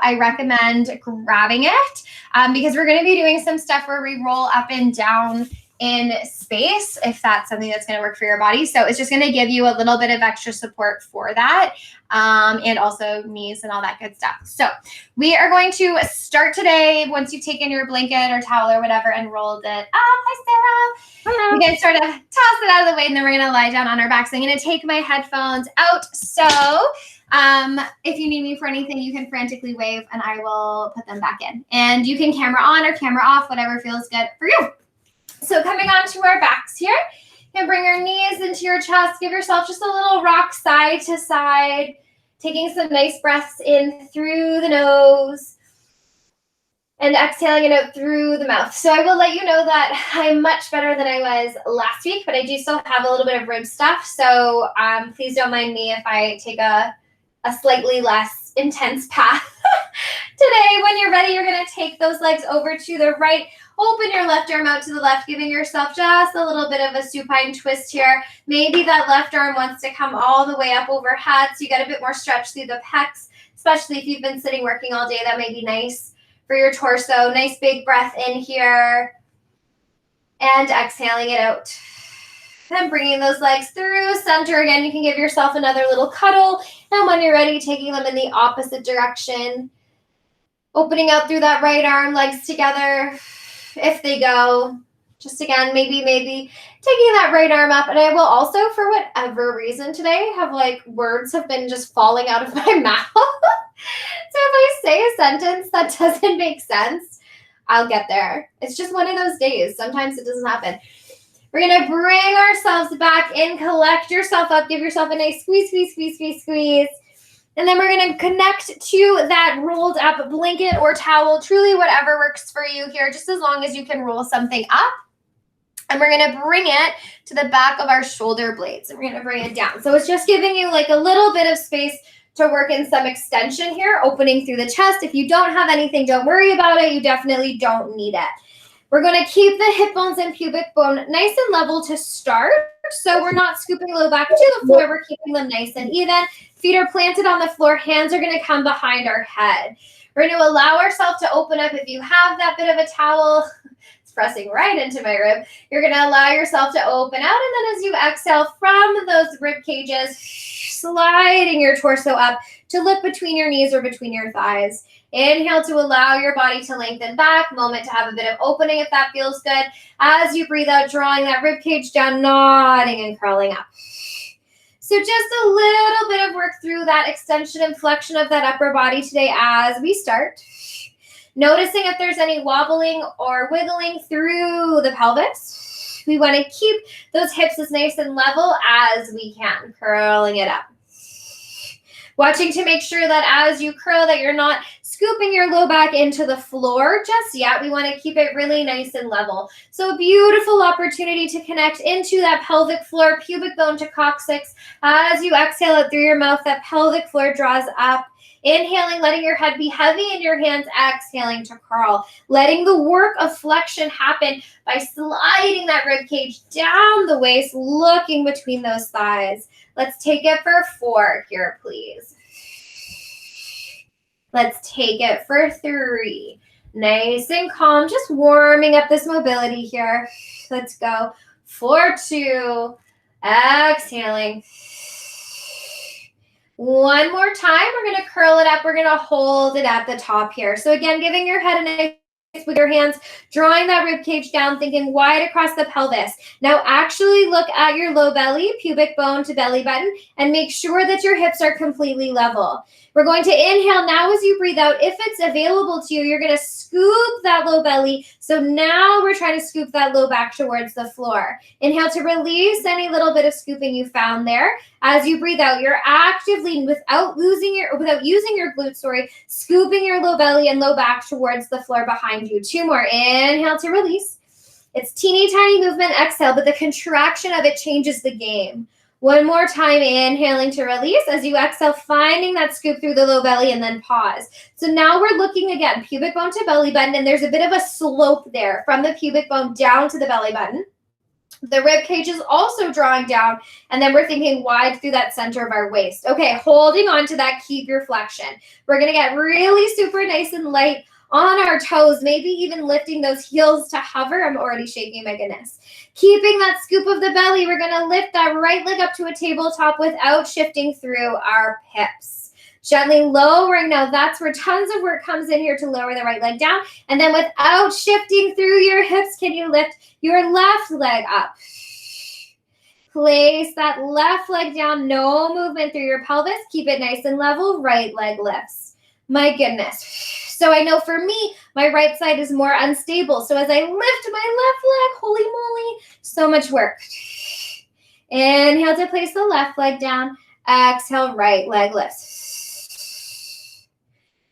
I recommend grabbing it because we're going to be doing some stuff where we roll up and down in space, if that's something that's going to work for your body. So it's just going to give you a little bit of extra support for that, and also knees and all that good stuff. So we are going to start today. Once you've taken your blanket or towel or whatever and rolled it up, hi Sarah. Hello. We're going to sort of toss it out of the way, and then we're going to lie down on our backs. I'm going to take my headphones out. So if you need me for anything, you can frantically wave and I will put them back in. And you can camera on or camera off, whatever feels good for you. So coming onto our backs here, you can bring your knees into your chest. Give yourself just a little rock side to side, taking some nice breaths in through the nose and exhaling it out through the mouth. So I will let you know that I'm much better than I was last week, but I do still have a little bit of rib stuff. So please don't mind me if I take a slightly less intense path today. When you're ready, you're going to take those legs over to the right. Open your left arm out to the left, giving yourself just a little bit of a supine twist here. Maybe that left arm wants to come all the way up overhead, so you get a bit more stretch through the pecs, especially if you've been sitting working all day. That may be nice for your torso. Nice big breath in here and exhaling it out. Then bringing those legs through center again. You can give yourself another little cuddle, and when you're ready, taking them in the opposite direction. Opening out through that right arm, legs together. If they go, just again, maybe taking that right arm up. And I will also, for whatever reason today, have words have been just falling out of my mouth. So if I say a sentence that doesn't make sense, I'll get there. It's just one of those days. Sometimes it doesn't happen. We're going to bring ourselves back in, collect yourself up, give yourself a nice squeeze, squeeze, squeeze, squeeze, squeeze. And then we're going to connect to that rolled up blanket or towel, truly whatever works for you here, just as long as you can roll something up. And we're going to bring it to the back of our shoulder blades. And we're going to bring it down. So it's just giving you a little bit of space to work in some extension here, opening through the chest. If you don't have anything, don't worry about it. You definitely don't need it. We're going to keep the hip bones and pubic bone nice and level to start. So we're not scooping low back to the floor. We're keeping them nice and even. Feet are planted on the floor. Hands are going to come behind our head. We're going to allow ourselves to open up. If you have that bit of a towel, it's pressing right into my rib. You're going to allow yourself to open out. And then as you exhale from those rib cages, sliding your torso up to look between your knees or between your thighs. Inhale to allow your body to lengthen back. Moment to have a bit of opening if that feels good. As you breathe out, drawing that rib cage down, nodding and curling up. So just a little bit of work through that extension and flexion of that upper body today as we start. Noticing if there's any wobbling or wiggling through the pelvis. We want to keep those hips as nice and level as we can, curling it up. Watching to make sure that as you curl that you're not scooping your low back into the floor just yet. We want to keep it really nice and level. So a beautiful opportunity to connect into that pelvic floor, pubic bone to coccyx. As you exhale out through your mouth, that pelvic floor draws up. Inhaling, letting your head be heavy in your hands, exhaling to curl. Letting the work of flexion happen by sliding that rib cage down the waist, looking between those thighs. Let's take it for 4 here, please. Let's take it for 3. Nice and calm, just warming up this mobility here. Let's go for 2. Exhaling. One more time, we're going to curl it up. We're going to hold it at the top here. So again, giving your head a nice with your hands, drawing that rib cage down, thinking wide across the pelvis. Now actually look at your low belly, pubic bone to belly button, and make sure that your hips are completely level. We're going to inhale now as you breathe out. If it's available to you, you're going to scoop that low belly. So now we're trying to scoop that low back towards the floor. Inhale to release any little bit of scooping you found there. As you breathe out, you're actively, without using your glutes, scooping your low belly and low back towards the floor behind you. 2 more. Inhale to release. It's teeny tiny movement. Exhale, but the contraction of it changes the game. 1 more time, inhaling to release. As you exhale, finding that scoop through the low belly and then pause. So now we're looking again, pubic bone to belly button, and there's a bit of a slope there from the pubic bone down to the belly button. The rib cage is also drawing down, and then we're thinking wide through that center of our waist. Okay, holding on to that, keep your flexion. We're gonna get really super nice and light on our toes, maybe even lifting those heels to hover. I'm already shaking, my goodness. Keeping that scoop of the belly, we're gonna lift that right leg up to a tabletop without shifting through our hips. Gently lowering. Now that's where tons of work comes in here to lower the right leg down. And then without shifting through your hips, can you lift your left leg up? Place that left leg down. No movement through your pelvis. Keep it nice and level. Right leg lifts. My goodness. So I know for me, my right side is more unstable. So as I lift my left leg, holy moly, so much work. Inhale to place the left leg down. Exhale, right leg lifts.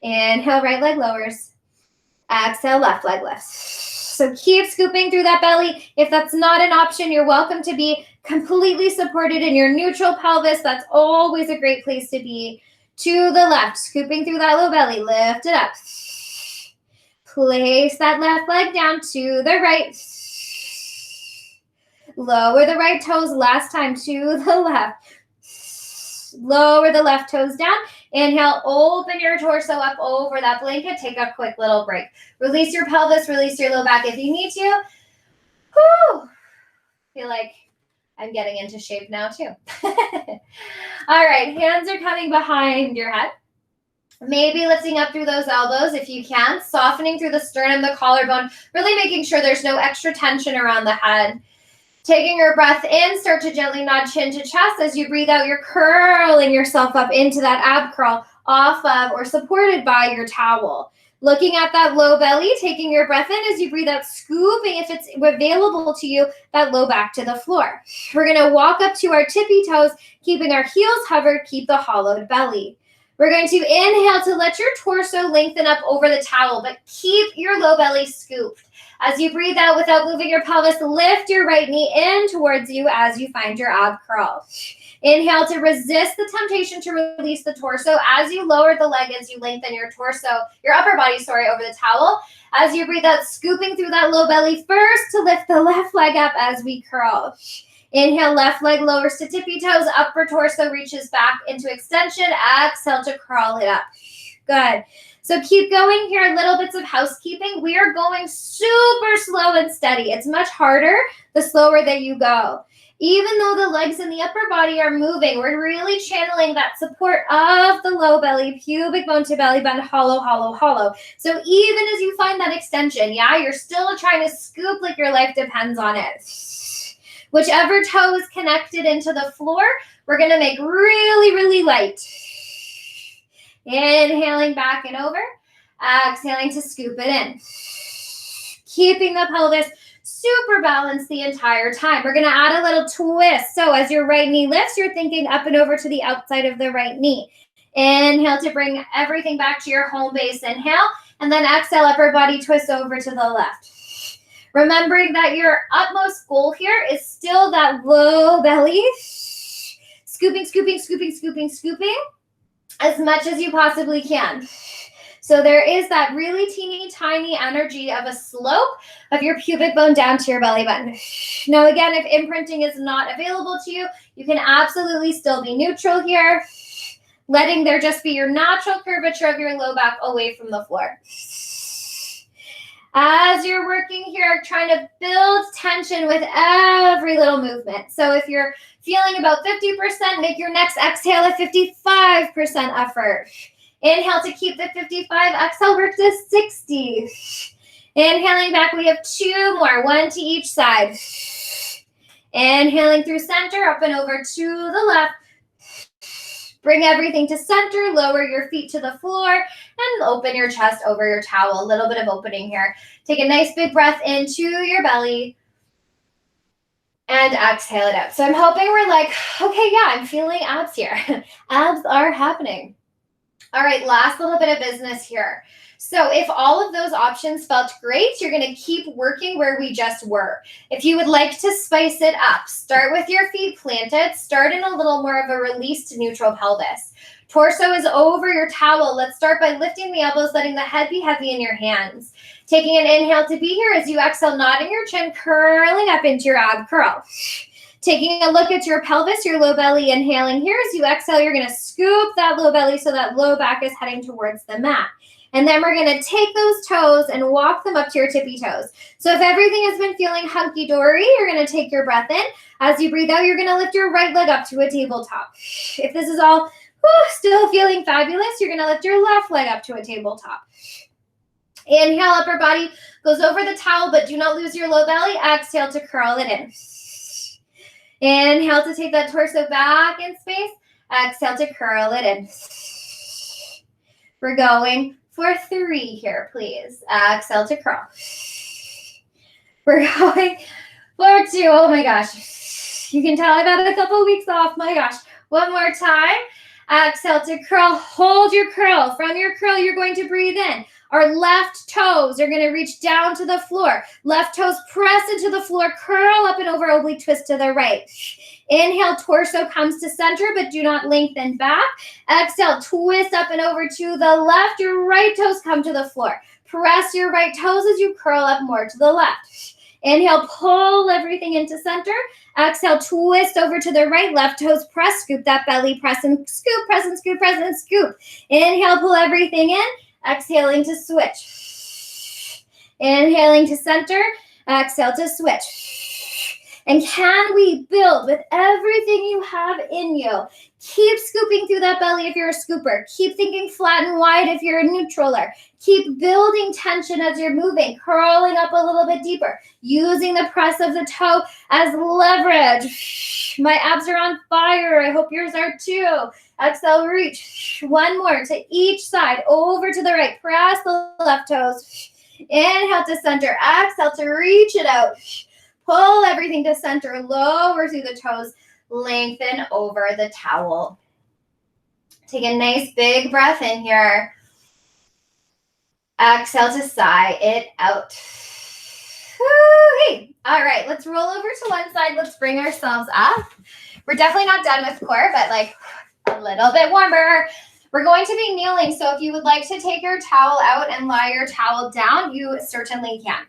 Inhale, right leg lowers. Exhale, left leg lifts. So keep scooping through that belly. If that's not an option, you're welcome to be completely supported in your neutral pelvis. That's always a great place to be. To the left, scooping through that low belly. Lift it up. Place that left leg down to the right. Lower the right toes. Last time to the left. Lower the left toes down. Inhale, open your torso up over that blanket. Take a quick little break. Release your pelvis, release your low back if you need to. Whew. Feel like I'm getting into shape now too. All right, hands are coming behind your head. Maybe lifting up through those elbows if you can, softening through the sternum, the collarbone, really making sure there's no extra tension around the head. Taking your breath in, start to gently nod chin to chest. As you breathe out, you're curling yourself up into that ab curl off of or supported by your towel. Looking at that low belly, taking your breath in as you breathe out, scooping, if it's available to you, that low back to the floor. We're going to walk up to our tippy toes, keeping our heels hovered, keep the hollowed belly. We're going to inhale to let your torso lengthen up over the towel, but keep your low belly scooped. As you breathe out without moving your pelvis, lift your right knee in towards you as you find your ab curl. Inhale to resist the temptation to release the torso as you lower the leg, as you lengthen your torso, your upper body, over the towel. As you breathe out, scooping through that low belly first to lift the left leg up as we curl. Inhale, left leg lowers to tippy toes, upper torso reaches back into extension. Exhale to crawl it up. Good. So keep going here, little bits of housekeeping. We are going super slow and steady. It's much harder the slower that you go. Even though the legs and the upper body are moving, we're really channeling that support of the low belly, pubic bone to belly button, hollow, hollow, hollow. So even as you find that extension, you're still trying to scoop like your life depends on it. Whichever toe is connected into the floor, we're going to make really, really light. Inhaling back and over. Exhaling to scoop it in. Keeping the pelvis super balanced the entire time. We're going to add a little twist. So as your right knee lifts, you're thinking up and over to the outside of the right knee. Inhale to bring everything back to your home base. Inhale. And then exhale, upper body twist over to the left. Remembering that your utmost goal here is still that low belly. Scooping, scooping, scooping, scooping, scooping as much as you possibly can. So there is that really teeny tiny energy of a slope of your pubic bone down to your belly button. Now again, if imprinting is not available to you, you can absolutely still be neutral here, letting there just be your natural curvature of your low back away from the floor. As you're working here, trying to build tension with every little movement. So if you're feeling about 50%, make your next exhale a 55% effort. Inhale to keep the 55, exhale, work to 60. Inhaling back, we have 2 more, 1 to each side. Inhaling through center, up and over to the left. Bring everything to center, lower your feet to the floor, and open your chest over your towel. A little bit of opening here. Take a nice big breath into your belly and exhale it out. So I'm hoping we're like, okay, I'm feeling abs here. Abs are happening. All right, last little bit of business here. So if all of those options felt great, you're going to keep working where we just were. If you would like to spice it up, start with your feet planted, start in a little more of a released neutral pelvis. Torso is over your towel. Let's start by lifting the elbows, letting the head be heavy in your hands. Taking an inhale to be here as you exhale, nodding your chin, curling up into your ab curl. Taking a look at your pelvis, your low belly, inhaling here. As you exhale, you're going to scoop that low belly so that low back is heading towards the mat. And then we're going to take those toes and walk them up to your tippy toes. So if everything has been feeling hunky-dory, you're going to take your breath in. As you breathe out, you're going to lift your right leg up to a tabletop. If this is all still feeling fabulous, you're going to lift your left leg up to a tabletop. Inhale, upper body goes over the towel, but do not lose your low belly. Exhale to curl it in. Inhale to take that torso back in space. Exhale to curl it in. We're going for 3 here, please. Exhale to curl. We're going for 2. Oh my gosh. You can tell I've had a couple weeks off. My gosh. One more time. Exhale to curl. Hold your curl. From your curl, you're going to breathe in. Our left toes are going to reach down to the floor. Left toes press into the floor. Curl up and over, oblique twist to the right. Inhale, torso comes to center, but do not lengthen back. Exhale, twist up and over to the left. Your right toes come to the floor. Press your right toes as you curl up more to the left. Inhale, pull everything into center. Exhale, twist over to the right. Left toes press, scoop that belly, press and scoop, press and scoop, press and scoop. Inhale, pull everything in. Exhaling to switch. Inhaling to center. Exhale to switch. And can we build with everything you have in you? Keep scooping through that belly if you're a scooper. Keep thinking flat and wide if you're a neutraler. Keep building tension as you're moving, curling up a little bit deeper, using the press of the toe as leverage. My abs are on fire. I hope yours are too. Exhale, reach. One more to each side, over to the right. Press the left toes. Inhale to center. Exhale to reach it out. Pull everything to center. Lower through the toes. Lengthen over the towel. Take a nice big breath in here. Exhale to sigh it out. Woo-hoo. All right, let's roll over to one side. Let's bring ourselves up. We're definitely not done with core, but like a little bit warmer. We're going to be kneeling, so if you would like to take your towel out and lie your towel down, you certainly can.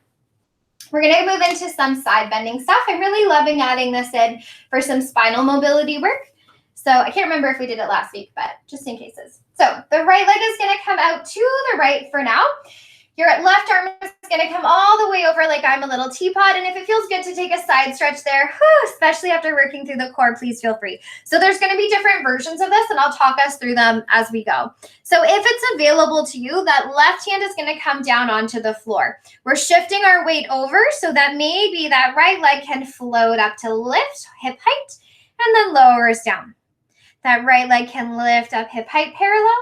We're going to move into some side bending stuff. I'm really loving adding this in for some spinal mobility work. So I can't remember if we did it last week, but just in cases. So the right leg is going to come out to the right for now. Your left arm is going to come all the way over like I'm a little teapot. And if it feels good to take a side stretch there, especially after working through the core, please feel free. So there's going to be different versions of this, and I'll talk us through them as we go. So if it's available to you, that left hand is going to come down onto the floor. We're shifting our weight over so that maybe that right leg can float up to lift hip height and then lowers down. That right leg can lift up hip height parallel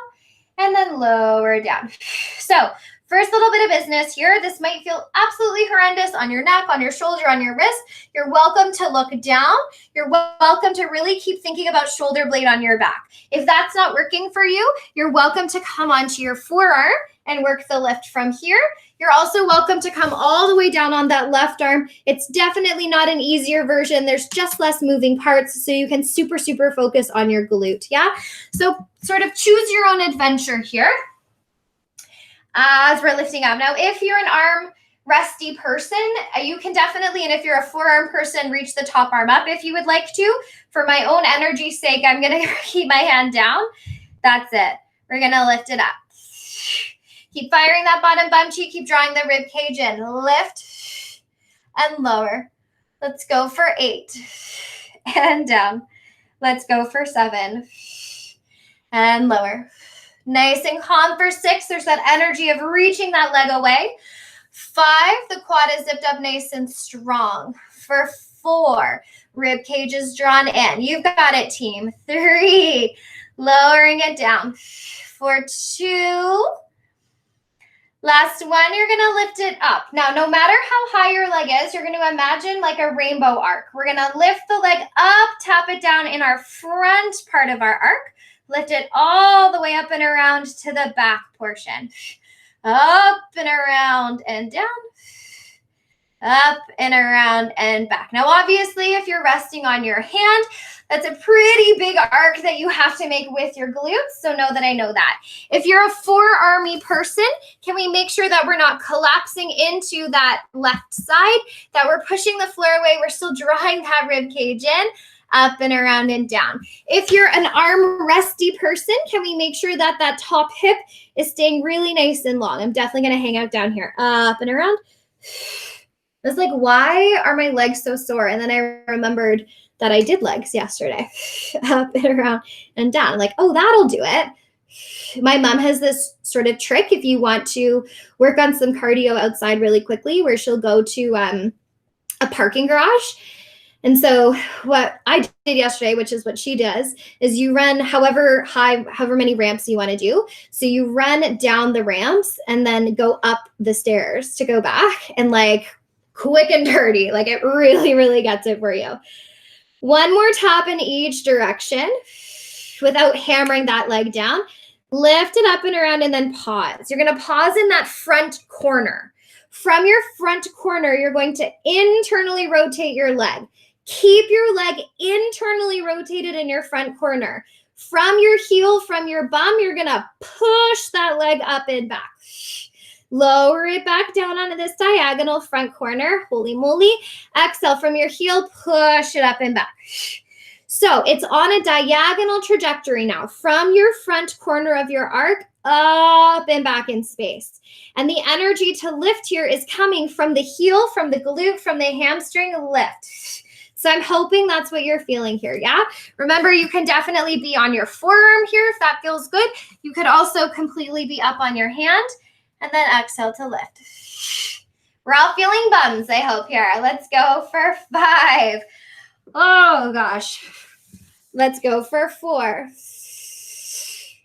and then lower down. So first little bit of business here. This might feel absolutely horrendous on your neck, on your shoulder, on your wrist. You're welcome to look down. You're welcome to really keep thinking about shoulder blade on your back. If that's not working for you, you're welcome to come onto your forearm and work the lift from here. You're also welcome to come all the way down on that left arm. It's definitely not an easier version. There's just less moving parts, so you can super focus on your glute, yeah? So sort of choose your own adventure here as we're lifting up. Now, if you're an arm resty person, you can definitely, and if you're a forearm person, reach the top arm up if you would like to. For my own energy's sake, I'm going to keep my hand down. That's it. We're going to lift it up. Keep firing that bottom bum cheek. Keep drawing the rib cage in. Lift and lower. Let's go for 8 and down. Let's go for 7 and lower. Nice and calm for 6. There's that energy of reaching that leg away. 5, the quad is zipped up nice and strong. For 4, rib cage is drawn in. You've got it, team. 3, lowering it down. For 2, last one, you're going to lift it up. Now, no matter how high your leg is, you're going to imagine like a rainbow arc. We're going to lift the leg up, tap it down in our front part of our arc. Lift it all the way up and around to the back portion. Up and around and down up and around and back. Now, obviously, if you're resting on your hand, that's a pretty big arc that you have to make with your glutes. So know that I know that. If you're a forearmy person, can we make sure that we're not collapsing into that left side, that we're pushing the floor away, we're still drawing that rib cage in, up and around and down. If you're an arm resty person, can we make sure that that top hip is staying really nice and long? I'm definitely going to hang out down here, up and around. I was like, why are my legs so sore? And then I remembered that I did legs yesterday, up and around and down. Like, oh, that'll do it. My mom has this sort of trick if you want to work on some cardio outside really quickly, where she'll go to a parking garage. And so what I did yesterday, which is what she does, is you run however many ramps you want to do. So you run down the ramps and then go up the stairs to go back, and like quick and dirty. Like it really, really gets it for you. One more tap in each direction without hammering that leg down. Lift it up and around and then pause. You're going to pause in that front corner. From your front corner, you're going to internally rotate your leg. Keep your leg internally rotated in your front corner. From your heel, from your bum, you're going to push that leg up and back. Lower it back down onto this diagonal front corner. Holy moly. Exhale from your heel, push it up and back. So it's on a diagonal trajectory now from your front corner of your arc up and back in space. And the energy to lift here is coming from the heel, from the glute, from the hamstring lift. So I'm hoping that's what you're feeling here, yeah? Remember, you can definitely be on your forearm here if that feels good. You could also completely be up on your hand. And then exhale to lift. We're all feeling bums, I hope, here. Let's go for 5. Oh, gosh. Let's go for 4. It's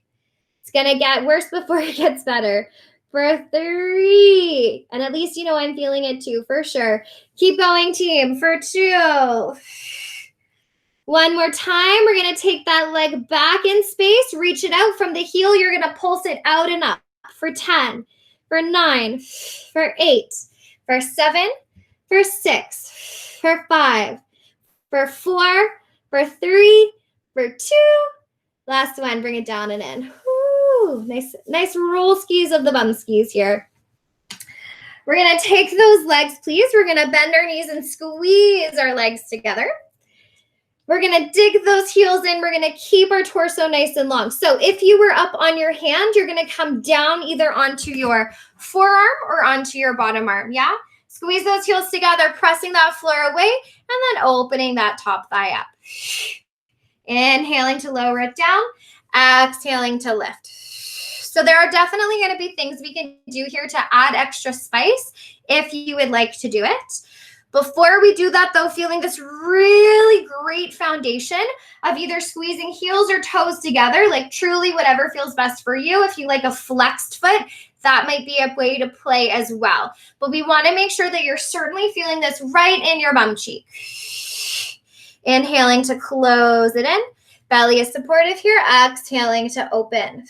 going to get worse before it gets better. For 3. And at least you know I'm feeling it too, for sure. Keep going, team. For 2. One more time. We're going to take that leg back in space. Reach it out from the heel. You're going to pulse it out and up. For 10. For 9, for 8, for 7, for 6, for 5, for 4, for 3, for 2. Last one, bring it down and in. Woo, nice roll skis of the bum skis here. We're going to take those legs, please. We're going to bend our knees and squeeze our legs together. We're going to dig those heels in. We're going to keep our torso nice and long. So if you were up on your hand, you're going to come down either onto your forearm or onto your bottom arm, yeah? Squeeze those heels together, pressing that floor away, and then opening that top thigh up. Inhaling to lower it down, exhaling to lift. So there are definitely going to be things we can do here to add extra spice if you would like to do it. Before we do that, though, feeling this really great foundation of either squeezing heels or toes together, like truly whatever feels best for you. If you like a flexed foot, that might be a way to play as well. But we want to make sure that you're certainly feeling this right in your bum cheek. Inhaling to close it in. Belly is supportive here. Exhaling to open.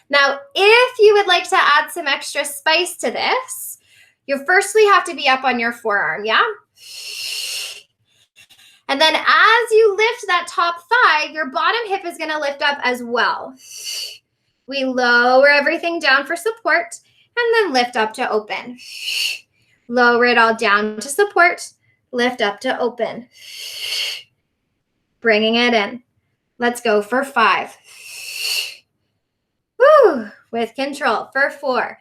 Now, if you would like to add some extra spice to this, you firstly have to be up on your forearm, yeah? And then as you lift that top thigh, your bottom hip is going to lift up as well. We lower everything down for support and then lift up to open. Lower it all down to support, lift up to open. Bringing it in. Let's go for 5. Woo! With control for 4.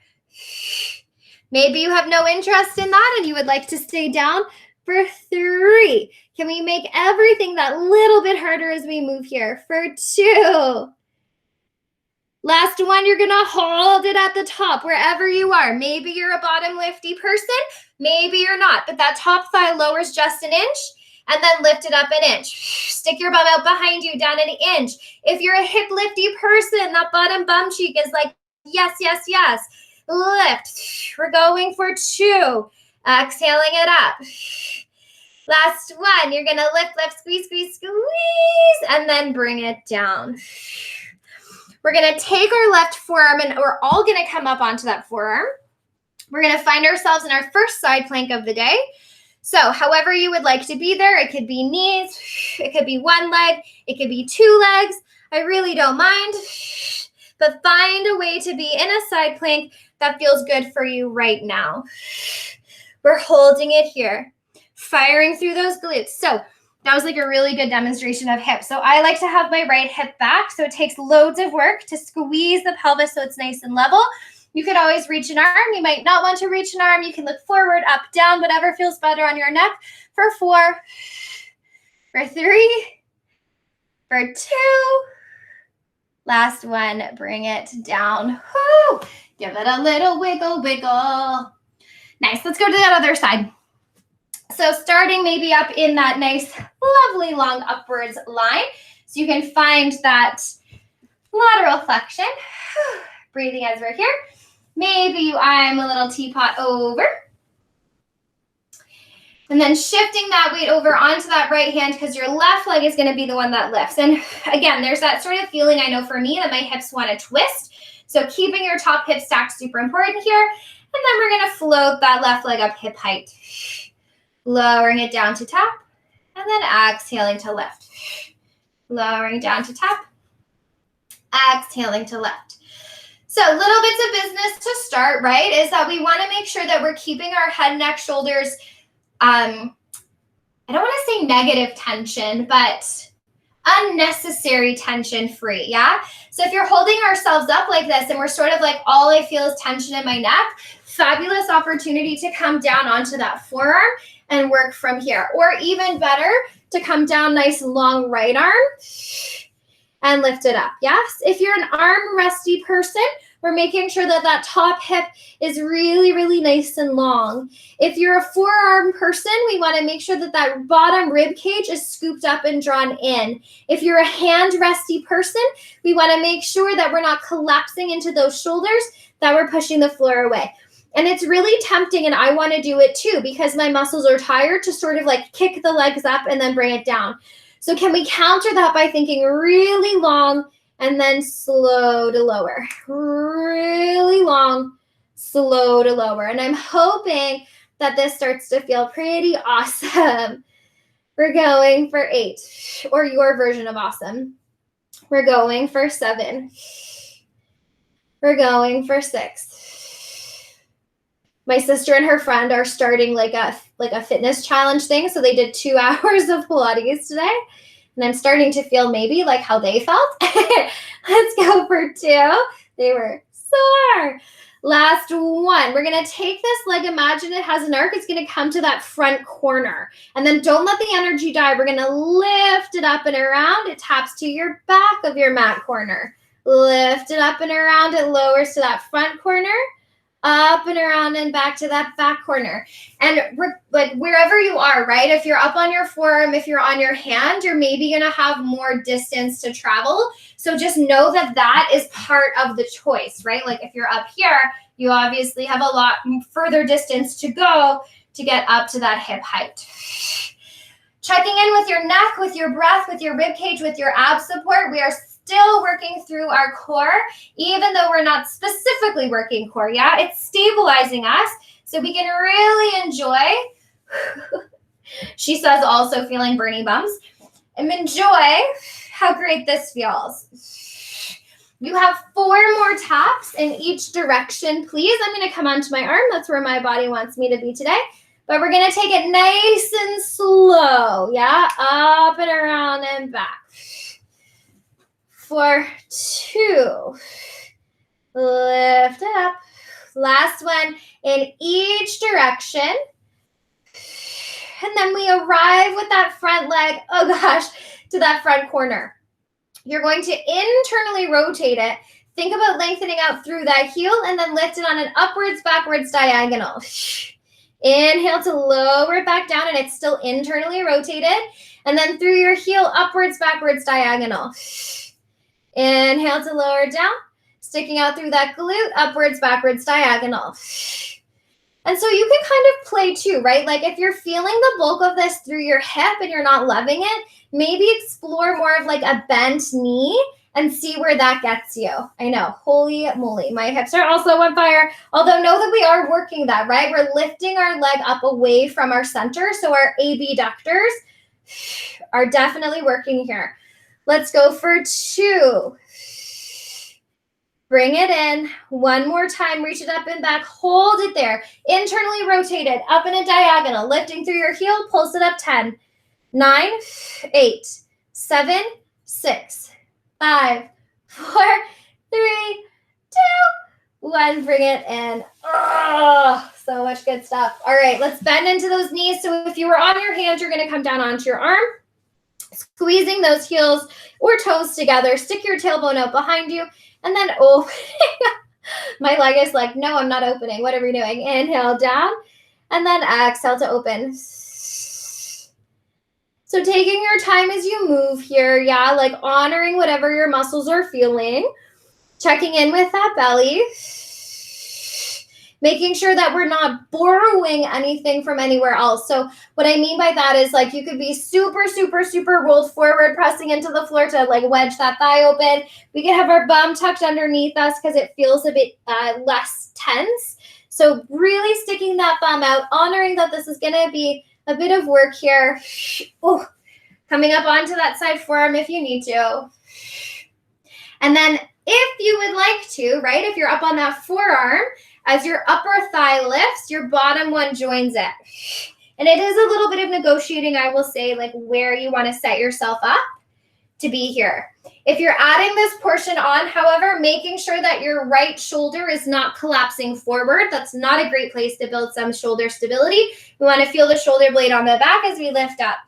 Maybe you have no interest in that and you would like to stay down for 3. Can we make everything that little bit harder as we move here? For 2. Last one, you're going to hold it at the top wherever you are. Maybe you're a bottom lifty person. Maybe you're not. But that top thigh lowers just an inch and then lift it up an inch. Stick your bum out behind you down an inch. If you're a hip lifty person, that bottom bum cheek is like, yes, yes, yes. Lift. We're going for 2. Exhaling it up. Last one. You're going to lift, lift, squeeze, squeeze, squeeze, and then bring it down. We're going to take our left forearm, and we're all going to come up onto that forearm. We're going to find ourselves in our first side plank of the day. So however you would like to be there, it could be knees, it could be one leg, it could be two legs. I really don't mind, but find a way to be in a side plank that feels good for you right now. We're holding it here, firing through those glutes. So that was like a really good demonstration of hips. So I like to have my right hip back. So it takes loads of work to squeeze the pelvis so it's nice and level. You could always reach an arm. You might not want to reach an arm. You can look forward, up, down, whatever feels better on your neck. For 4, for 3, for 2. Last one, bring it down. Woo! Give it a little wiggle, wiggle. Nice, let's go to that other side. So starting maybe up in that nice, lovely long upwards line. So you can find that lateral flexion. Breathing as we're here. Maybe I'm a little teapot over. And then shifting that weight over onto that right hand because your left leg is going to be the one that lifts. And again, there's that sort of feeling I know for me that my hips want to twist. So keeping your top hip stacked super important here. And then we're going to float that left leg up hip height. Lowering it down to tap. And then exhaling to lift. Lowering down to tap. Exhaling to lift. So little bits of business to start, right, is that we want to make sure that we're keeping our head, neck, shoulders, I don't want to say negative tension, but unnecessary tension free, yeah? So if you're holding ourselves up like this and we're sort of like, all I feel is tension in my neck, fabulous opportunity to come down onto that forearm and work from here. Or even better, to come down nice long right arm and lift it up, yes? If you're an arm resty person, we're making sure that that top hip is really, really nice and long. If you're a forearm person, we want to make sure that that bottom rib cage is scooped up and drawn in. If you're a hand resty person, we want to make sure that we're not collapsing into those shoulders, that we're pushing the floor away. And it's really tempting, and I want to do it too because my muscles are tired, to sort of like kick the legs up and then bring it down. So can we counter that by thinking really long and then slow to lower? Really long, slow to lower. And I'm hoping that this starts to feel pretty awesome. We're going for 8, or your version of awesome. We're going for 7. We're going for 6. My sister and her friend are starting like a fitness challenge thing. So they did 2 hours of Pilates today. And I'm starting to feel maybe like how they felt. Let's go for 2. They were sore. Last one. We're going to take this leg. Imagine it has an arc. It's going to come to that front corner. And then don't let the energy die. We're going to lift it up and around. It taps to your back of your mat corner. Lift it up and around. It lowers to that front corner. Up and around and back to that back corner. And like wherever you are, right? If you're up on your forearm, if you're on your hand, you're maybe going to have more distance to travel. So just know that that is part of the choice, right? Like if you're up here, you obviously have a lot further distance to go to get up to that hip height. Checking in with your neck, with your breath, with your rib cage, with your ab support. We are still working through our core, even though we're not specifically working core. Yeah, it's stabilizing us so we can really enjoy. She says also feeling Bernie bums. And enjoy how great this feels. You have 4 more taps in each direction, please. I'm going to come onto my arm. That's where my body wants me to be today. But we're going to take it nice and slow. Yeah, up and around and back. For 2, lift it up. Last one in each direction. And then we arrive with that front leg, oh gosh, to that front corner. You're going to internally rotate it. Think about lengthening out through that heel and then lift it on an upwards, backwards diagonal. Inhale to lower it back down, and it's still internally rotated. And then through your heel, upwards, backwards diagonal. Inhale to lower down, sticking out through that glute, upwards, backwards, diagonal. And so you can kind of play too, right? Like if you're feeling the bulk of this through your hip and you're not loving it, maybe explore more of like a bent knee and see where that gets you. I know, holy moly, my hips are also on fire. Although know that we are working that, right? We're lifting our leg up away from our center. So our abductors are definitely working here. Let's go for 2. Bring it in. One more time. Reach it up and back. Hold it there. Internally rotated. Up in a diagonal. Lifting through your heel. Pulse it up. 10, 9, 8, 7, 6, 5, 4, 3, 2, 1. Bring it in. Oh, so much good stuff. All right, let's bend into those knees. So if you were on your hands, you're going to come down onto your arm. Squeezing those heels or toes together. Stick your tailbone out behind you. And then opening. My leg is like, no, I'm not opening. What are we doing? Inhale down. And then exhale to open. So taking your time as you move here. Yeah, like honoring whatever your muscles are feeling. Checking in with that belly. Making sure that we're not borrowing anything from anywhere else. So what I mean by that is like you could be super, super, super rolled forward, pressing into the floor to like wedge that thigh open. We could have our bum tucked underneath us because it feels a bit less tense. So really sticking that bum out, honoring that this is going to be a bit of work here. Ooh, coming up onto that side forearm if you need to. And then if you would like to, right, if you're up on that forearm, as your upper thigh lifts, your bottom one joins it. And it is a little bit of negotiating, I will say, like where you want to set yourself up to be here. If you're adding this portion on, however, making sure that your right shoulder is not collapsing forward. That's not a great place to build some shoulder stability. We want to feel the shoulder blade on the back as we lift up.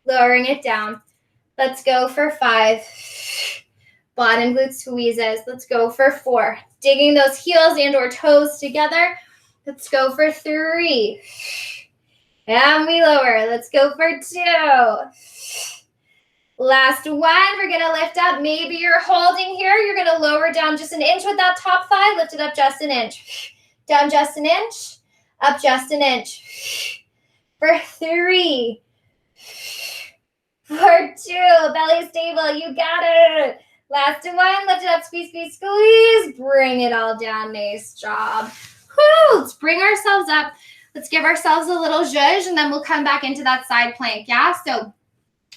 Lowering it down. Let's go for 5. Bottom glute squeezes. Let's go for 4. Digging those heels and or toes together. Let's go for 3. And we lower. Let's go for 2. Last one. We're going to lift up. Maybe you're holding here. You're going to lower down just an inch with that top thigh. Lift it up just an inch. Down just an inch. Up just an inch. For 3. For 2. Belly stable. You got it. Last one, lift it up, squeeze, squeeze, squeeze. Bring it all down. Nice job. Whew, let's bring ourselves up. Let's give ourselves a little zhuzh, and then we'll come back into that side plank, yeah? So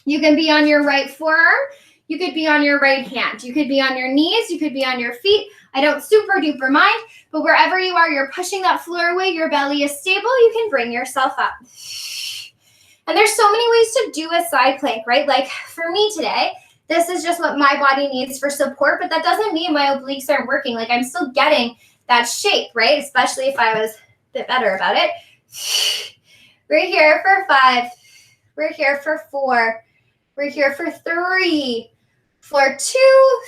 you can be on your right forearm. You could be on your right hand. You could be on your knees. You could be on your feet. I don't super duper mind, but wherever you are, you're pushing that floor away. Your belly is stable. You can bring yourself up. And there's so many ways to do a side plank, right? Like for me today, this is just what my body needs for support, but that doesn't mean my obliques aren't working. Like I'm still getting that shape, right? Especially if I was a bit better about it. We're here for 5. We're here for 4. We're here for 3. For 2.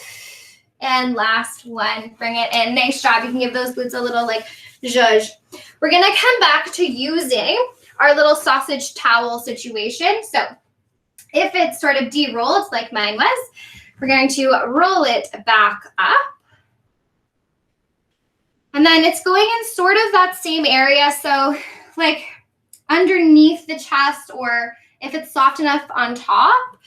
And last one. Bring it in. Nice job. You can give those glutes a little like zhuzh. We're going to come back to using our little sausage towel situation. So if it's sort of de-rolled like mine was, we're going to roll it back up. And then it's going in sort of that same area. So like underneath the chest, or if it's soft enough on top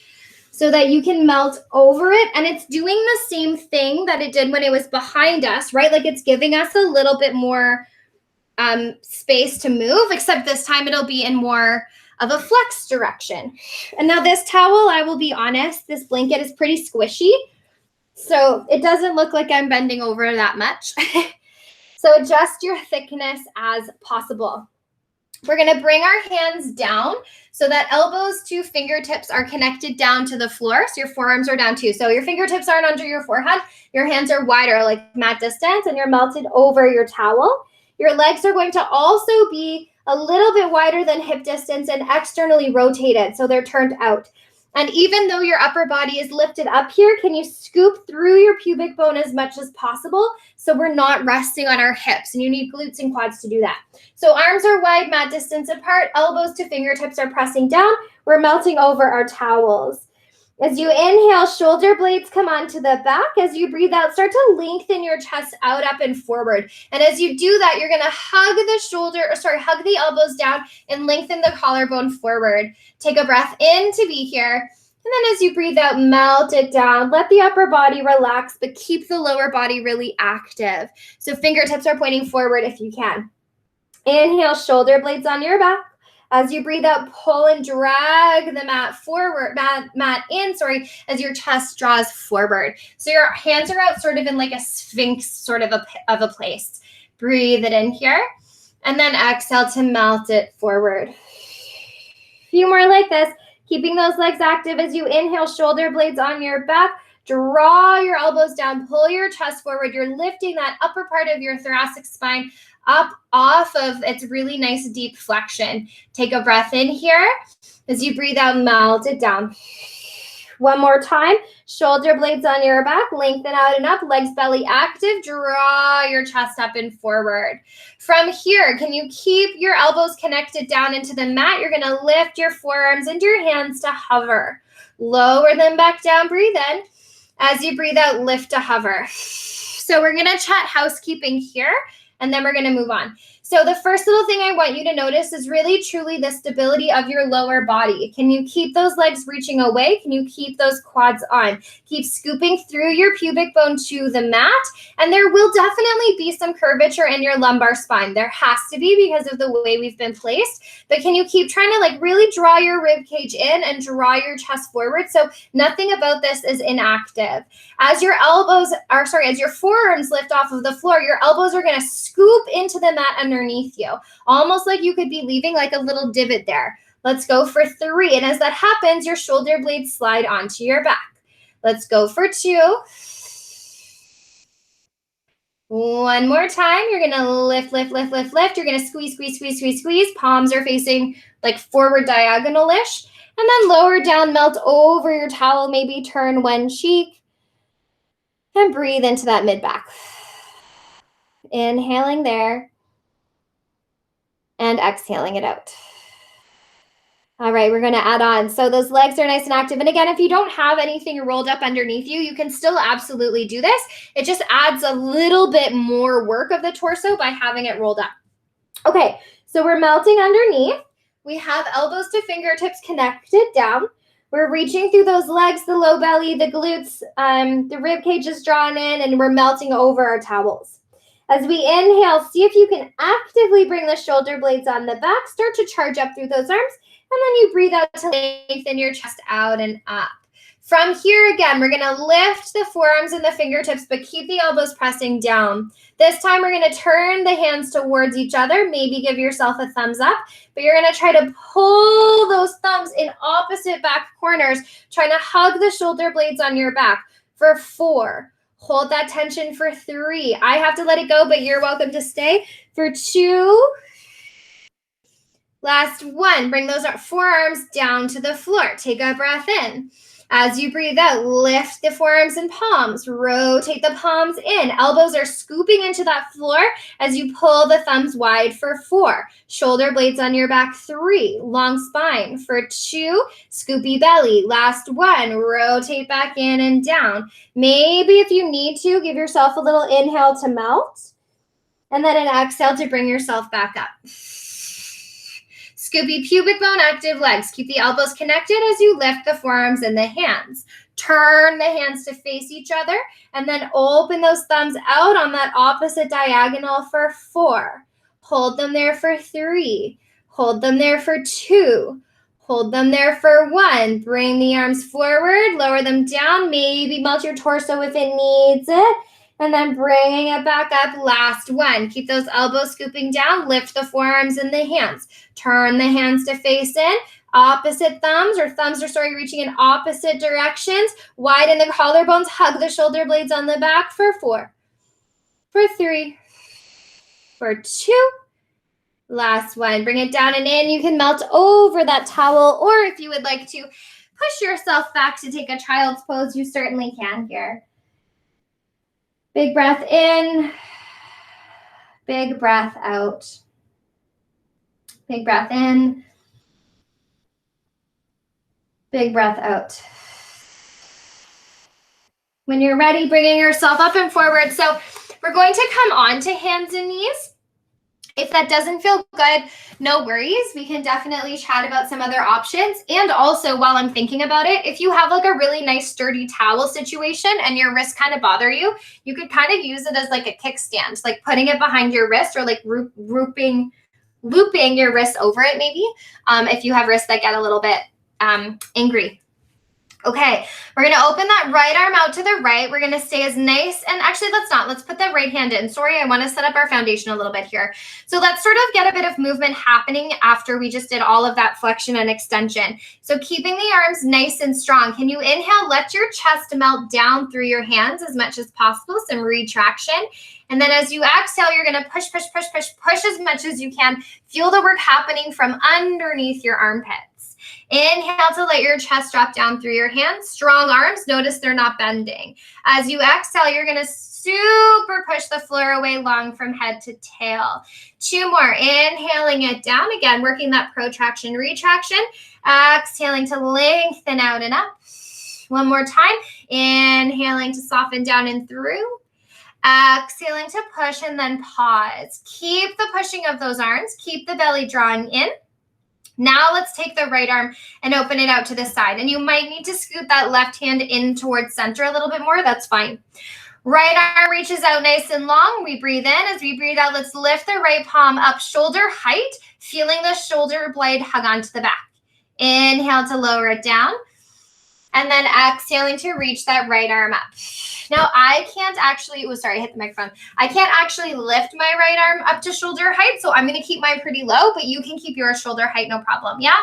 so that you can melt over it. And it's doing the same thing that it did when it was behind us, right? Like it's giving us a little bit more space to move, except this time it'll be in more of a flex direction. And now this towel, I will be honest, this blanket is pretty squishy. So it doesn't look like I'm bending over that much. So adjust your thickness as possible. We're going to bring our hands down so that elbows to fingertips are connected down to the floor. So your forearms are down too. So your fingertips aren't under your forehead. Your hands are wider, like mat distance, and you're melted over your towel. Your legs are going to also be a little bit wider than hip distance and externally rotated, so they're turned out. And even though your upper body is lifted up here, can you scoop through your pubic bone as much as possible so we're not resting on our hips? And you need glutes and quads to do that. So arms are wide, mat distance apart, elbows to fingertips are pressing down. We're melting over our towels. As you inhale, shoulder blades come onto the back. As you breathe out, start to lengthen your chest out, up, and forward. And as you do that, you're going to hug hug the elbows down and lengthen the collarbone forward. Take a breath in to be here. then as you breathe out, melt it down. Let the upper body relax, but keep the lower body really active. So fingertips are pointing forward if you can. Inhale, shoulder blades on your back. As you breathe out, pull and drag the mat forward, mat in, as your chest draws forward. So your hands are out sort of in like a sphinx sort of a place. Breathe it in here. And then exhale to melt it forward. A few more like this. Keeping those legs active as you inhale, shoulder blades on your back. Draw your elbows down, pull your chest forward. You're lifting that upper part of your thoracic spine up off of its really nice deep flexion. Take a breath in here. As you breathe out, melt it down. One more time. Shoulder blades on your back, lengthen out and up, legs belly active. Draw your chest up and forward. From here, can you keep your elbows connected down into the mat? You're gonna lift your forearms into your hands to hover. Lower them back down, breathe in. As you breathe out, lift to hover. So we're gonna chat housekeeping here, and then we're gonna move on. So the first little thing I want you to notice is really truly the stability of your lower body. Can you keep those legs reaching away? Can you keep those quads on? Keep scooping through your pubic bone to the mat. And there will definitely be some curvature in your lumbar spine. There has to be because of the way we've been placed. But can you keep trying to like really draw your rib cage in and draw your chest forward? So nothing about this is inactive. As your forearms lift off of the floor, your elbows are gonna scoop into the mat underneath you, almost like you could be leaving like a little divot there. Let's go for 3. And as that happens, your shoulder blades slide onto your back. Let's go for 2. One more time. You're gonna lift, lift, lift, lift, lift. You're gonna squeeze, squeeze, squeeze, squeeze, squeeze. Palms are facing like forward diagonal-ish. And then lower down, melt over your towel, maybe turn one cheek. And breathe into that mid-back. Inhaling there. And exhaling it out. All right, we're gonna add on. So those legs are nice and active. And again, if you don't have anything rolled up underneath you, you can still absolutely do this. It just adds a little bit more work of the torso by having it rolled up. Okay, so we're melting underneath. We have elbows to fingertips connected down. We're reaching through those legs, the low belly, the glutes, the rib cage is drawn in, and we're melting over our towels. As we inhale, see if you can actively bring the shoulder blades on the back. Start to charge up through those arms. And then you breathe out to lengthen your chest out and up. From here, again, we're going to lift the forearms and the fingertips, but keep the elbows pressing down. This time, we're going to turn the hands towards each other. Maybe give yourself a thumbs up. But you're going to try to pull those thumbs in opposite back corners, trying to hug the shoulder blades on your back for 4. Hold that tension for 3. I have to let it go, but you're welcome to stay for 2. Last 1. Bring those forearms down to the floor. Take a breath in. As you breathe out, lift the forearms and palms. Rotate the palms in. Elbows are scooping into that floor as you pull the thumbs wide for 4. Shoulder blades on your back, 3. Long spine for 2. Scoopy belly. Last 1. Rotate back in and down. Maybe if you need to, give yourself a little inhale to melt. And then an exhale to bring yourself back up. Scoopy pubic bone, active legs. Keep the elbows connected as you lift the forearms and the hands. Turn the hands to face each other and then open those thumbs out on that opposite diagonal for 4. Hold them there for 3. Hold them there for 2. Hold them there for 1. Bring the arms forward, lower them down. Maybe melt your torso if it needs it. And then bringing it back up, last 1. Keep those elbows scooping down, lift the forearms and the hands. Turn the hands to face in, opposite thumbs are reaching in opposite directions. Widen the collarbones, hug the shoulder blades on the back for 4, for 3, for 2. Last 1, bring it down and in. You can melt over that towel, or if you would like to push yourself back to take a child's pose, you certainly can here. Big breath in, big breath out. Big breath in, big breath out. When you're ready, bringing yourself up and forward. So we're going to come on to hands and knees. If that doesn't feel good, no worries. We can definitely chat about some other options. And also, while I'm thinking about it, if you have like a really nice sturdy towel situation and your wrists kind of bother you, you could kind of use it as like a kickstand, like putting it behind your wrist or like looping your wrists over it maybe, if you have wrists that get a little bit angry. Okay, we're going to open that right arm out to the right. We're going to stay as nice, and actually let's not. Let's put that right hand in. Sorry, I want to set up our foundation a little bit here. So let's sort of get a bit of movement happening after we just did all of that flexion and extension. So keeping the arms nice and strong. Can you inhale? Let your chest melt down through your hands as much as possible, some retraction. And then as you exhale, you're going to push as much as you can. Feel the work happening from underneath your armpits. Inhale to let your chest drop down through your hands. Strong arms. Notice they're not bending. As you exhale, you're going to super push the floor away long from head to tail. 2 more. Inhaling it down. Again, working that protraction, retraction. Exhaling to lengthen out and up. 1 more time. Inhaling to soften down and through. Exhaling to push and then pause. Keep the pushing of those arms. Keep the belly drawing in. Now let's take the right arm and open it out to the side. And you might need to scoot that left hand in towards center a little bit more. That's fine. Right arm reaches out nice and long. We breathe in. As we breathe out, let's lift the right palm up shoulder height, feeling the shoulder blade hug onto the back. Inhale to lower it down. And then exhaling to reach that right arm up. Now I can't actually, I hit the microphone. I can't actually lift my right arm up to shoulder height, so I'm going to keep mine pretty low, but you can keep your shoulder height, no problem. Yeah?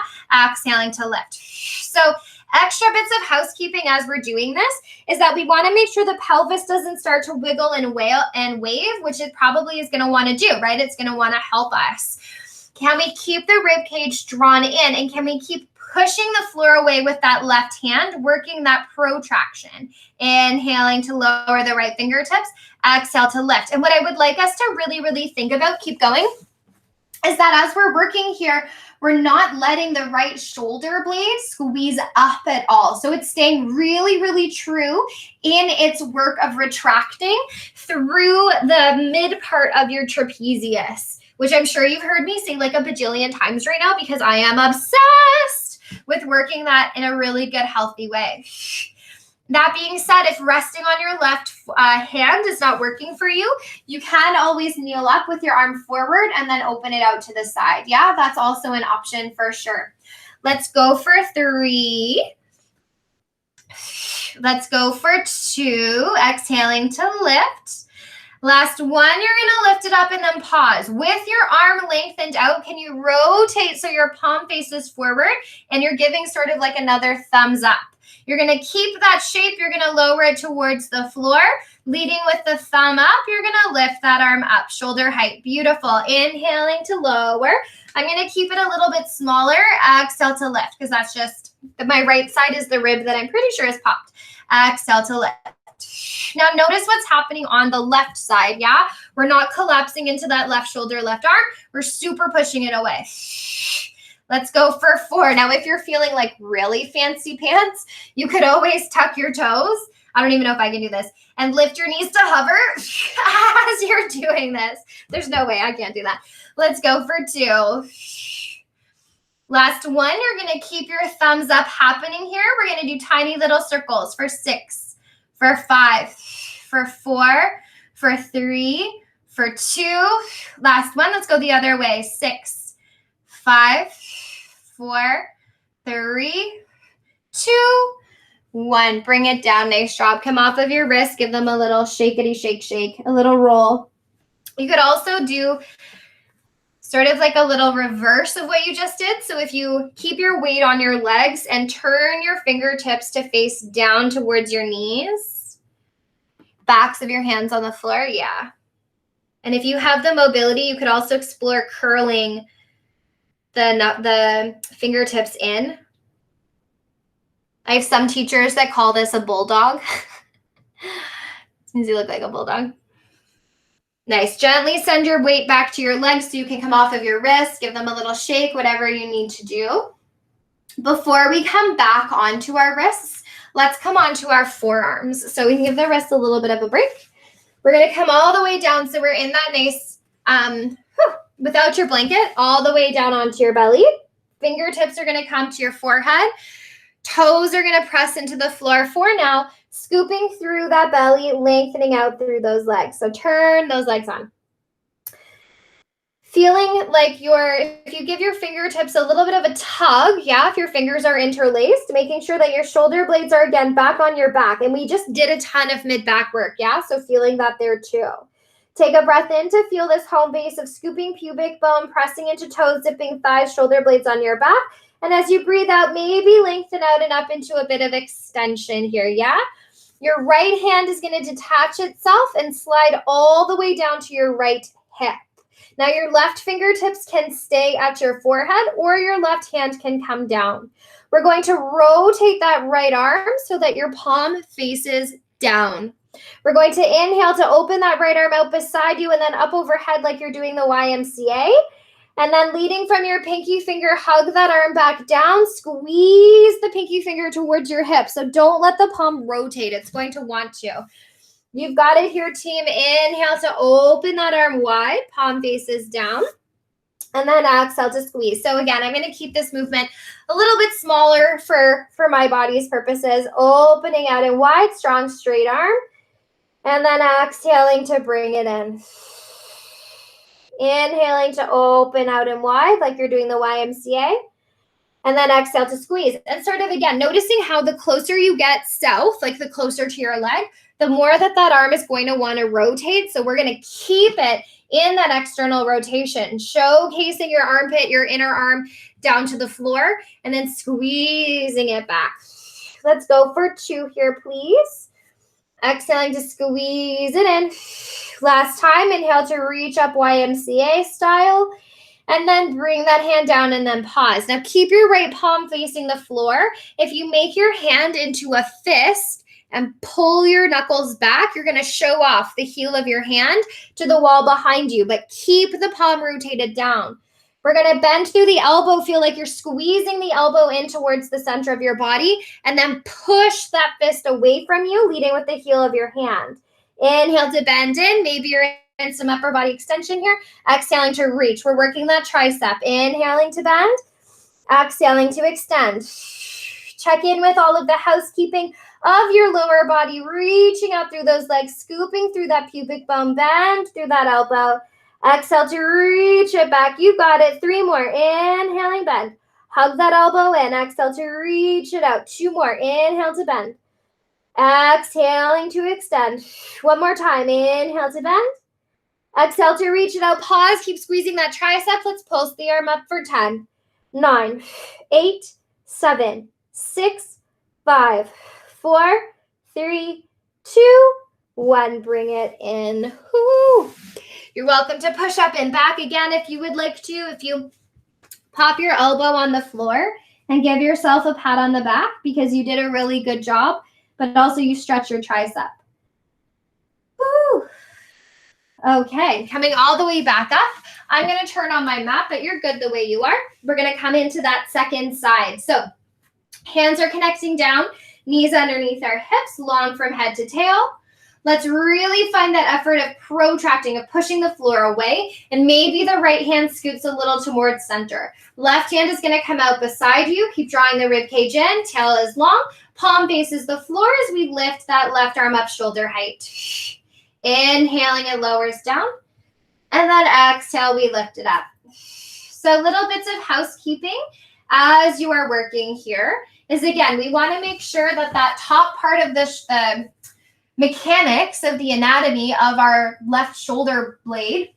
Exhaling to lift. So extra bits of housekeeping as we're doing this is that we want to make sure the pelvis doesn't start to wiggle and wave, which it probably is going to want to do, right? It's going to want to help us. Can we keep the rib cage drawn in, and can we keep pushing the floor away with that left hand, working that protraction. Inhaling to lower the right fingertips. Exhale to lift. And what I would like us to really, really think about, keep going, is that as we're working here, we're not letting the right shoulder blade squeeze up at all. So it's staying really, really true in its work of retracting through the mid part of your trapezius, which I'm sure you've heard me say like a bajillion times right now because I am obsessed with working that in a really good, healthy way. That being said, if resting on your left hand is not working for you, you can always kneel up with your arm forward and then open it out to the side. Yeah, that's also an option for sure. Let's go for 3. Let's go for 2. Exhaling to lift. Last 1, you're going to lift it up and then pause. With your arm lengthened out, can you rotate so your palm faces forward and you're giving sort of like another thumbs up? You're going to keep that shape. You're going to lower it towards the floor. Leading with the thumb up, you're going to lift that arm up, shoulder height. Beautiful. Inhaling to lower. I'm going to keep it a little bit smaller. Exhale to lift because that's just, my right side is the rib that I'm pretty sure is popped. Exhale to lift. Now notice what's happening on the left side, yeah? We're not collapsing into that left shoulder, left arm. We're super pushing it away. Let's go for 4. Now, if you're feeling like really fancy pants, you could always tuck your toes. I don't even know if I can do this. And lift your knees to hover as you're doing this. There's no way I can't do that. Let's go for 2. Last 1, you're going to keep your thumbs up happening here. We're going to do tiny little circles for 6. For 5, for 4, for 3, for 2. Last 1, let's go the other way. 6, 5, 4, 3, 2, 1. Bring it down. Nice job. Come off of your wrist. Give them a little shakety shake, a little roll. You could also do sort of like a little reverse of what you just did. So if you keep your weight on your legs and turn your fingertips to face down towards your knees, backs of your hands on the floor, yeah. And if you have the mobility, you could also explore curling the fingertips in. I have some teachers that call this a bulldog. Means you look like a bulldog. Nice. Gently send your weight back to your legs so you can come off of your wrists. Give them a little shake, whatever you need to do. Before we come back onto our wrists, let's come onto our forearms. So we can give the wrists a little bit of a break. We're going to come all the way down so we're in that nice without your blanket, all the way down onto your belly. Fingertips are going to come to your forehead. Toes are going to press into the floor for now, scooping through that belly, lengthening out through those legs. So turn those legs on. Feeling like if you give your fingertips a little bit of a tug, yeah, if your fingers are interlaced, making sure that your shoulder blades are, again, back on your back. And we just did a ton of mid-back work, yeah? So feeling that there too. Take a breath in to feel this home base of scooping pubic bone, pressing into toes, dipping thighs, shoulder blades on your back. And as you breathe out, maybe lengthen out and up into a bit of extension here, yeah? Your right hand is going to detach itself and slide all the way down to your right hip. Now your left fingertips can stay at your forehead or your left hand can come down. We're going to rotate that right arm so that your palm faces down. We're going to inhale to open that right arm out beside you and then up overhead like you're doing the YMCA. And then leading from your pinky finger, hug that arm back down, squeeze the pinky finger towards your hip. So don't let the palm rotate. It's going to want to. You've got it here, team. Inhale to open that arm wide, palm faces down. And then exhale to squeeze. So again, I'm going to keep this movement a little bit smaller for my body's purposes. Opening out and wide, strong, straight arm. And then exhaling to bring it in. Inhaling to open out and wide like you're doing the YMCA. And then exhale to squeeze. And sort of, again, noticing how the closer you get south, like the closer to your leg, the more that arm is going to want to rotate. So we're going to keep it in that external rotation, showcasing your armpit, your inner arm down to the floor, and then squeezing it back. Let's go for 2 here, please. Exhaling to squeeze it in. Last time, inhale to reach up YMCA style. And then bring that hand down and then pause. Now keep your right palm facing the floor. If you make your hand into a fist and pull your knuckles back, you're going to show off the heel of your hand to the wall behind you, but keep the palm rotated down. We're going to bend through the elbow, feel like you're squeezing the elbow in towards the center of your body, and then push that fist away from you, leading with the heel of your hand. Inhale to bend in. Maybe you're in some upper body extension here. Exhaling to reach. We're working that tricep. Inhaling to bend. Exhaling to extend. Check in with all of the housekeeping of your lower body, reaching out through those legs, scooping through that pubic bone, bend through that elbow. Exhale to reach it back. You got it. 3 more. Inhaling, bend. Hug that elbow in. Exhale to reach it out. 2 more. Inhale to bend. Exhaling to extend. 1 more time. Inhale to bend. Exhale to reach it out. Pause. Keep squeezing that tricep. Let's pulse the arm up for 10, 9, 8, 7, 6, 5, 4, 3, 2, 1. Bring it in. Woo. You're welcome to push up and back again if you would like to. If you pop your elbow on the floor and give yourself a pat on the back because you did a really good job, but also you stretch your tricep. Woo. Okay, coming all the way back up. I'm going to turn on my mat, but you're good the way you are. We're going to come into that second side. So hands are connecting down, knees underneath our hips, long from head to tail. Let's really find that effort of protracting, of pushing the floor away, and maybe the right hand scoots a little towards center. Left hand is going to come out beside you. Keep drawing the rib cage in. Tail is long. Palm faces the floor as we lift that left arm up shoulder height. Inhaling, it lowers down. And then exhale, we lift it up. So little bits of housekeeping as you are working here is, again, we want to make sure that that top part of the mechanics of the anatomy of our left shoulder blade,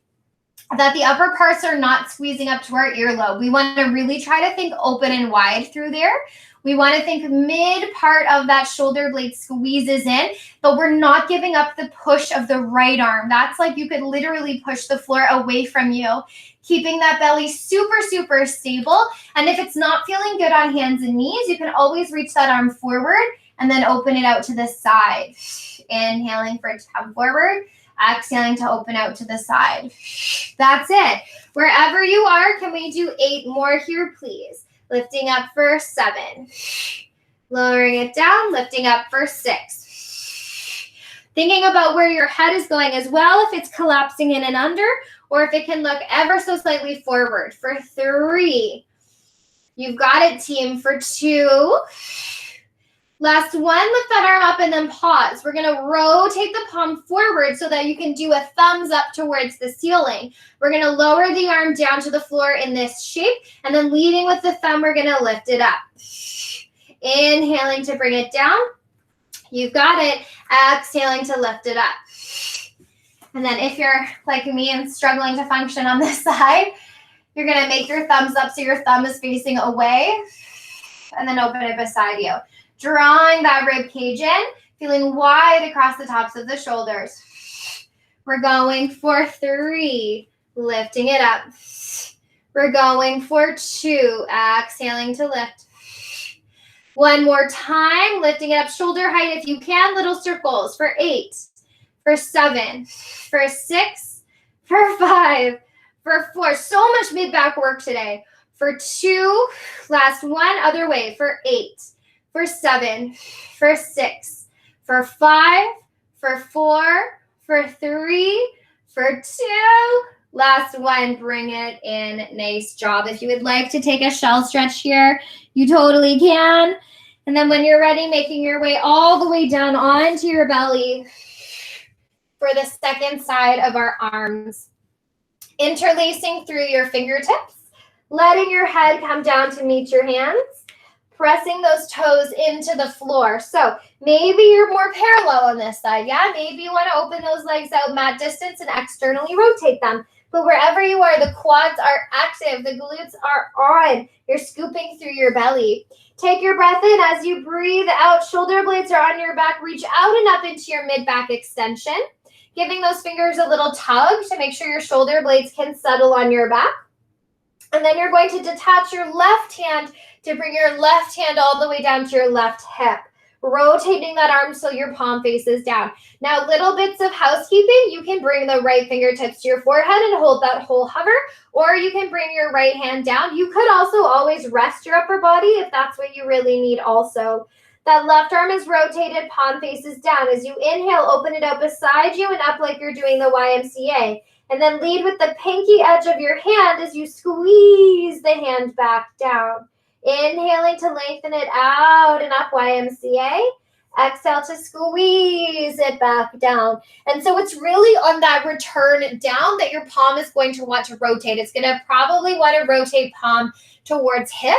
that the upper parts are not squeezing up to our earlobe. We want to really try to think open and wide through there. We want to think mid part of that shoulder blade squeezes in, but we're not giving up the push of the right arm. That's like you could literally push the floor away from you, keeping that belly super, super stable. And if it's not feeling good on hands and knees, you can always reach that arm forward and then open it out to the side. Inhaling for it to come forward. Exhaling to open out to the side. That's it. Wherever you are, can we do 8 more here, please? Lifting up for 7. Lowering it down, lifting up for 6. Thinking about where your head is going as well, if it's collapsing in and under, or if it can look ever so slightly forward. For 3. You've got it, team. For 2. Last one, lift that arm up and then pause. We're gonna rotate the palm forward so that you can do a thumbs up towards the ceiling. We're gonna lower the arm down to the floor in this shape, and then leading with the thumb, we're gonna lift it up. Inhaling to bring it down. You've got it. Exhaling to lift it up. And then if you're like me and struggling to function on this side, you're gonna make your thumbs up so your thumb is facing away, and then open it beside you. Drawing that rib cage in, feeling wide across the tops of the shoulders. We're going for 3, lifting it up. We're going for 2, exhaling to lift. One more time, lifting it up shoulder height if you can, little circles. For 8, for 7, for 6, for 5, for 4. So much mid-back work today. For 2, last one, other way. For 8. For 7, for 6, for 5, for 4, for 3, for 2. Last one, bring it in. Nice job. If you would like to take a shell stretch here, you totally can. And then when you're ready, making your way all the way down onto your belly for the second side of our arms. Interlacing through your fingertips, letting your head come down to meet your hands. Pressing those toes into the floor. So maybe you're more parallel on this side. Yeah, maybe you want to open those legs out mat distance and externally rotate them. But wherever you are, the quads are active. The glutes are on. You're scooping through your belly. Take your breath in as you breathe out. Shoulder blades are on your back. Reach out and up into your mid-back extension. Giving those fingers a little tug to make sure your shoulder blades can settle on your back. And then you're going to detach your left hand to bring your left hand all the way down to your left hip, rotating that arm so your palm faces down. Now, little bits of housekeeping, you can bring the right fingertips to your forehead and hold that whole hover, or you can bring your right hand down. You could also always rest your upper body if that's what you really need also. That left arm is rotated, palm faces down. As you inhale, open it out beside you and up like you're doing the YMCA. And then lead with the pinky edge of your hand as you squeeze the hand back down. Inhaling to lengthen it out and up, YMCA. Exhale to squeeze it back down. And so it's really on that return down that your palm is going to want to rotate. It's going to probably want to rotate palm towards hip.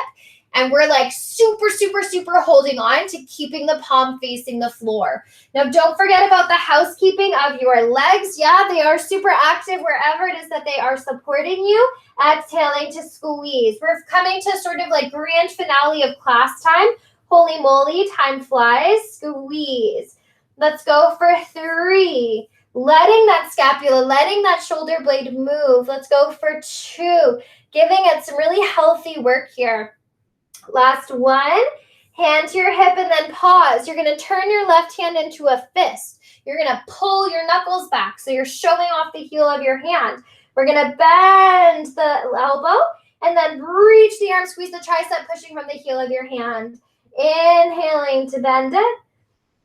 And we're like super, super, super holding on to keeping the palm facing the floor. Now, don't forget about the housekeeping of your legs. Yeah, they are super active wherever it is that they are supporting you. Exhaling to squeeze. We're coming to sort of like grand finale of class time. Holy moly, time flies. Squeeze. Let's go for 3. Letting that scapula, letting that shoulder blade move. Let's go for 2. Giving it some really healthy work here. Last one, hand to your hip and then pause. You're going to turn your left hand into a fist. You're going to pull your knuckles back so you're showing off the heel of your hand. We're going to bend the elbow and then reach the arm, squeeze the tricep, pushing from the heel of your hand. Inhaling to bend it.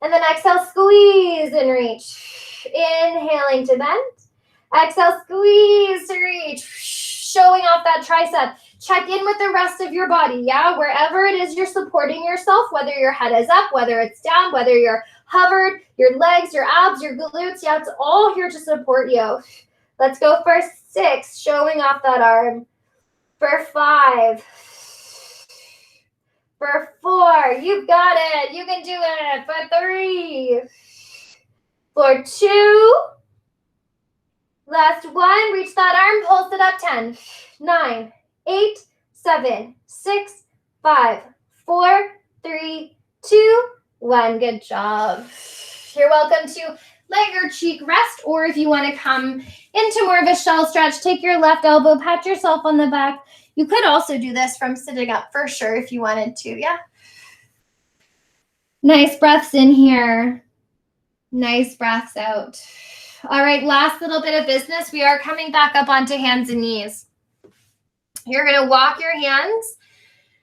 And then exhale, squeeze and reach. Inhaling to bend. Exhale, squeeze to reach. Showing off that tricep. Check in with the rest of your body, yeah? Wherever it is you're supporting yourself, whether your head is up, whether it's down, whether you're hovered, your legs, your abs, your glutes, yeah, it's all here to support you. Let's go for 6, showing off that arm. For 5. For 4, you've got it. You can do it. For 3. For 2. Last one, reach that arm, pulse it up. 10, 9, 8, 7, 6, 5, 4, 3, 2, 1. Good job. You're welcome to let your cheek rest, or if you want to come into more of a shell stretch, take your left elbow, pat yourself on the back. You could also do this from sitting up for sure if you wanted to, yeah? Nice breaths in here. Nice breaths out. All right, last little bit of business. We are coming back up onto hands and knees. You're going to walk your hands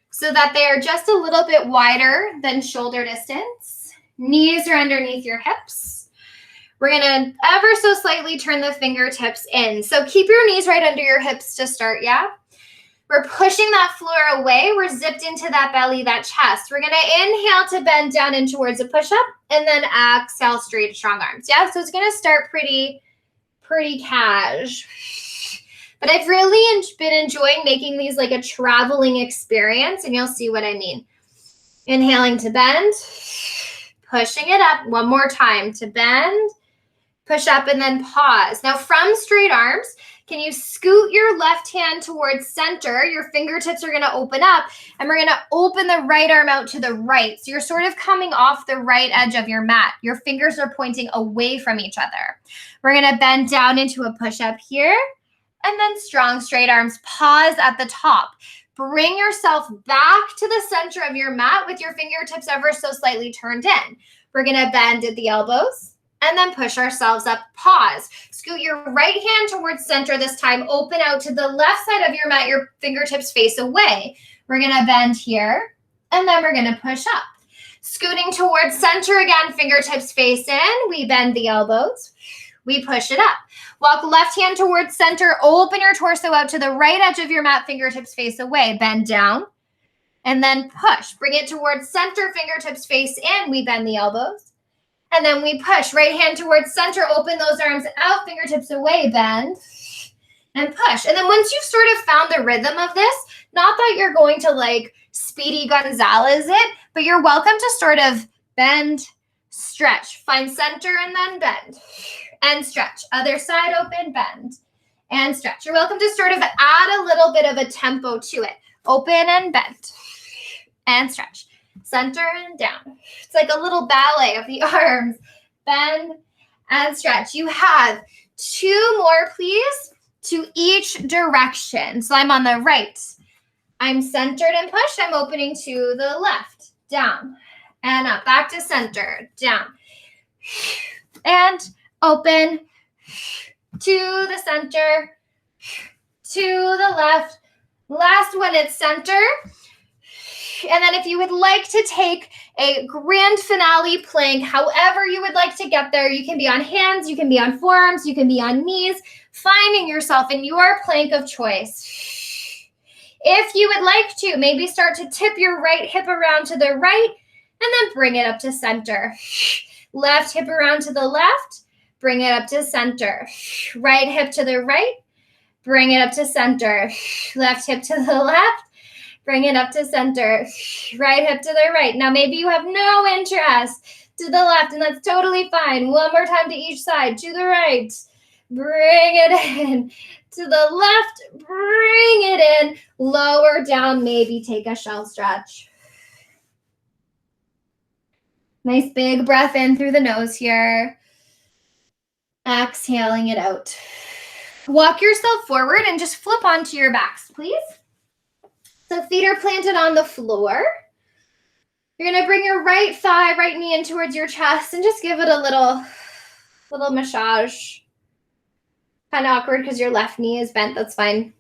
so that they are just a little bit wider than shoulder distance. Knees are underneath your hips. We're gonna ever so slightly turn the fingertips in. So keep your knees right under your hips to start, yeah? We're pushing that floor away. We're zipped into that belly, that chest. We're gonna inhale to bend down in towards a push-up, and then exhale, straight, strong arms, yeah? So it's gonna start pretty cash. But I've really been enjoying making these like a traveling experience, and you'll see what I mean. Inhaling to bend, pushing it up one more time to bend, push up, and then pause. Now from straight arms, can you scoot your left hand towards center? Your fingertips are gonna open up, and we're gonna open the right arm out to the right. So you're sort of coming off the right edge of your mat. Your fingers are pointing away from each other. We're gonna bend down into a push-up here, and then strong straight arms. Pause at the top. Bring yourself back to the center of your mat with your fingertips ever so slightly turned in. We're gonna bend at the elbows and then push ourselves up. Pause. Scoot your right hand towards center this time. Open out to the left side of your mat. Your fingertips face away. We're gonna bend here, and then we're gonna push up. Scooting towards center again, fingertips face in. We bend the elbows. We push it up. Walk left hand towards center. Open your torso out to the right edge of your mat. Fingertips face away. Bend down and then push. Bring it towards center. Fingertips face in. We bend the elbows. And then we push. Right hand towards center. Open those arms out. Fingertips away. Bend and push. And then once you've sort of found the rhythm of this, not that you're going to like Speedy Gonzalez it, but you're welcome to sort of bend, stretch, find center, and then bend. And stretch. Other side, open, bend, and stretch. You're welcome to sort of add a little bit of a tempo to it. Open and bend, and stretch. Center and down. It's like a little ballet of the arms. Bend and stretch. You have 2 more, please, to each direction. So I'm on the right. I'm centered and pushed. I'm opening to the left. Down and up. Back to center. Down. And open to the center, to the left. Last one at center. And then if you would like to take a grand finale plank, however you would like to get there, you can be on hands, you can be on forearms, you can be on knees, finding yourself in your plank of choice. If you would like to, maybe start to tip your right hip around to the right and then bring it up to center. Left hip around to the left. Bring it up to center. Right hip to the right. Bring it up to center. Left hip to the left. Bring it up to center. Right hip to the right. Now maybe you have no interest to the left, and that's totally fine. One more time to each side. To the right. Bring it in. To the left. Bring it in. Lower down. Maybe take a shell stretch. Nice big breath in through the nose here. Exhaling it out. Walk yourself forward and just flip onto your backs, please. So feet are planted on the floor. You're going to bring your right thigh, right knee in towards your chest and just give it a little massage. Kind of awkward because your left knee is bent. That's fine.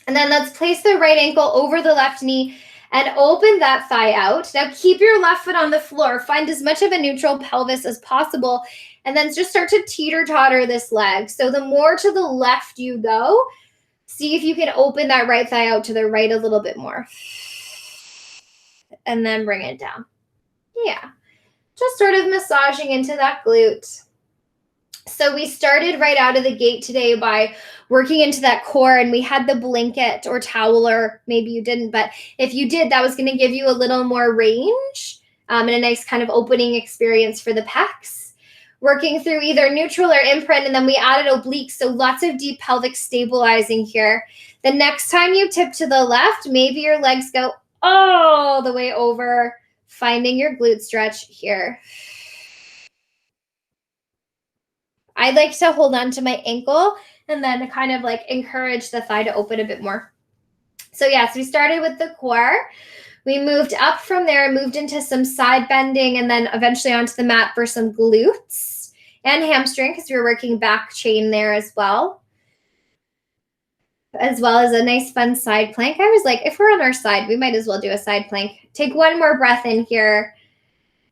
And then let's place the right ankle over the left knee and open that thigh out. Now keep your left foot on the floor. Find as much of a neutral pelvis as possible. And then just start to teeter-totter this leg. So the more to the left you go, see if you can open that right thigh out to the right a little bit more. And then bring it down. Yeah. Just sort of massaging into that glute. So we started right out of the gate today by working into that core, and we had the blanket or towel, or maybe you didn't, but if you did, that was going to give you a little more range and a nice kind of opening experience for the pecs. Working through either neutral or imprint, and then we added obliques, so lots of deep pelvic stabilizing here. The next time you tip to the left, maybe your legs go all the way over, finding your glute stretch here. I like to hold on to my ankle and then kind of like encourage the thigh to open a bit more. So yes, we started with the core. We moved up from there, moved into some side bending, and then eventually onto the mat for some glutes and hamstring because we were working back chain there as well as a nice fun side plank. I was like, if we're on our side, we might as well do a side plank. Take one more breath in here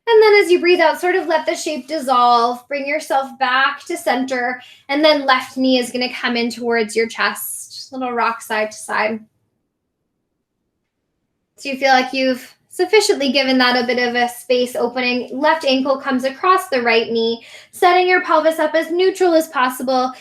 And then as you breathe out, sort of let the shape dissolve. Bring yourself back to center. And then left knee is going to come in towards your chest. Little rock side to side. So you feel like you've sufficiently given that a bit of a space opening. Left ankle comes across the right knee, setting your pelvis up as neutral as possible.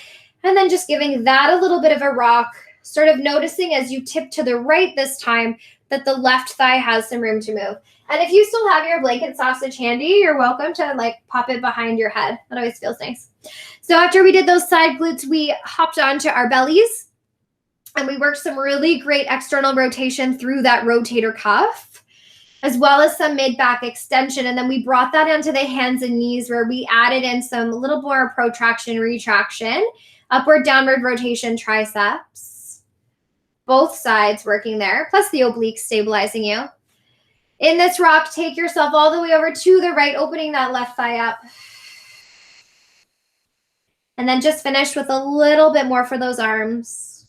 And then just giving that a little bit of a rock, sort of noticing as you tip to the right this time that the left thigh has some room to move. And if you still have your blanket sausage handy, you're welcome to like pop it behind your head. That always feels nice. So after we did those side glutes, we hopped onto our bellies and we worked some really great external rotation through that rotator cuff, as well as some mid-back extension. And then we brought that onto the hands and knees where we added in some little more protraction, retraction, upward, downward rotation, triceps. Both sides working there, plus the obliques stabilizing you. In this rock, take yourself all the way over to the right, opening that left thigh up. And then just finish with a little bit more for those arms.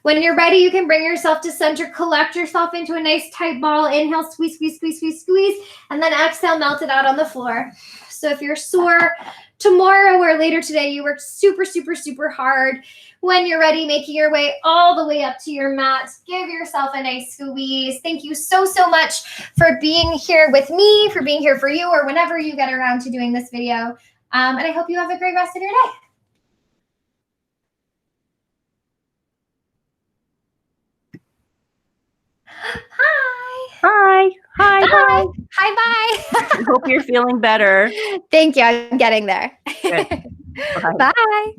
When you're ready, you can bring yourself to center, collect yourself into a nice tight ball. Inhale, squeeze, squeeze, squeeze, squeeze, squeeze. And then exhale, melt it out on the floor. So if you're sore tomorrow or later today, you worked super, super, super hard. When you're ready, making your way all the way up to your mat, give yourself a nice squeeze. Thank you so, so much for being here with me, for being here for you, or whenever you get around to doing this video. And I hope you have a great rest of your day. Hi. Hi. Hi. Bye. Bye. Hi, bye. I hope you're feeling better. Thank you. I'm getting there. Good. Bye. Bye.